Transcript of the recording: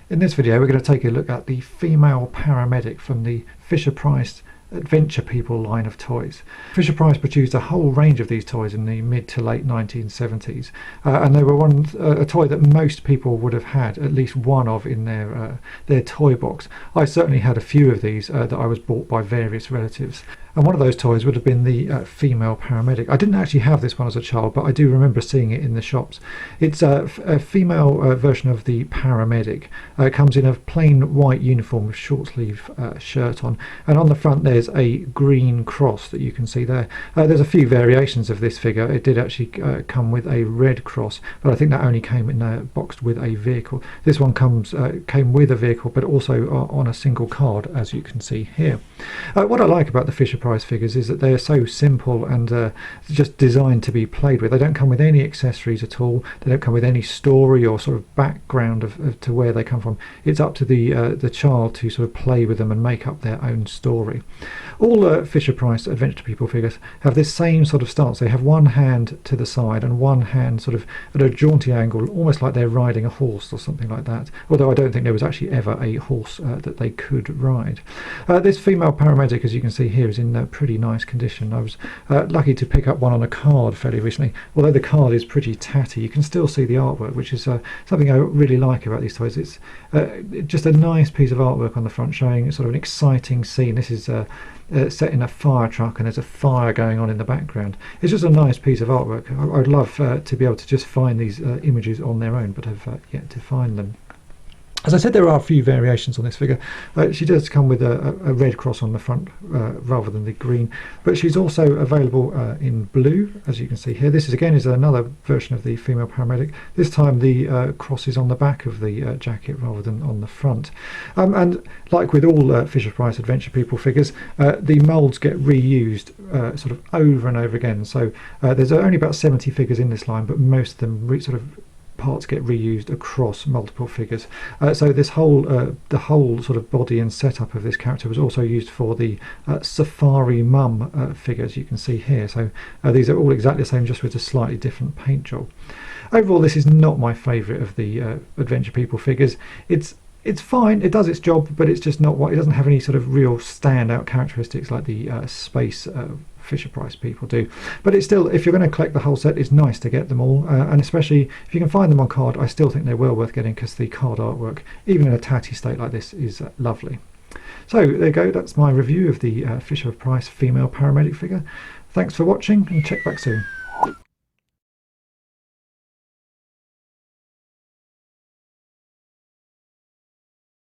In this video we're going to take a look at the female paramedic from the Fisher-Price Adventure People line of toys. Fisher-Price produced a whole range of these toys in the mid to late 1970s, and they were a toy that most people would have had at least one of in their toy box. I certainly had a few of these that I was bought by various relatives. And one of those toys would have been the female paramedic. I didn't actually have this one as a child, but I do remember seeing it in the shops. It's a female version of the paramedic. It comes in a plain white uniform with short sleeve shirt on, and on the front there's a green cross that you can see there. There's a few variations of this figure. It did actually come with a red cross, but I think that only came in boxed with a vehicle. This one came with a vehicle, but also on a single card, as you can see here. What I like about the Fisher-Price figures is that they are so simple and just designed to be played with. They don't come with any accessories at all. They don't come with any story or sort of background to where they come from. It's up to the child to sort of play with them and make up their own story. All Fisher-Price Adventure People figures have this same sort of stance. They have one hand to the side and one hand sort of at a jaunty angle, almost like they're riding a horse or something like that, although I don't think there was actually ever a horse that they could ride. This female paramedic, as you can see here, is in pretty nice condition. I was lucky to pick up one on a card fairly recently. Although the card is pretty tatty, you can still see the artwork, which is something I really like about these toys. It's just a nice piece of artwork on the front showing sort of an exciting scene. This is set in a fire truck and there's a fire going on in the background. It's just a nice piece of artwork. I'd love to be able to just find these images on their own, but have yet to find them. As I said, there are a few variations on this figure. She does come with a red cross on the front rather than the green, but she's also available in blue, as you can see here. This is another version of the female paramedic. This time the cross is on the back of the jacket rather than on the front. And like with all Fisher-Price Adventure People figures, the moulds get reused sort of over and over again. So there's only about 70 figures in this line, but most of them parts get reused across multiple figures. So this the whole sort of body and setup of this character was also used for the Safari Mum figures you can see here. So these are all exactly the same, just with a slightly different paint job. Overall, this is not my favourite of the Adventure People figures. It's fine, it does its job, but it's just not it doesn't have any sort of real standout characteristics like the space Fisher-Price people do. But it's still, if you're going to collect the whole set, it's nice to get them all, and especially if you can find them on card, I still think they're well worth getting, because the card artwork, even in a tatty state like this, is lovely. So there you go, that's my review of the Fisher-Price female paramedic figure. Thanks for watching, and check back soon.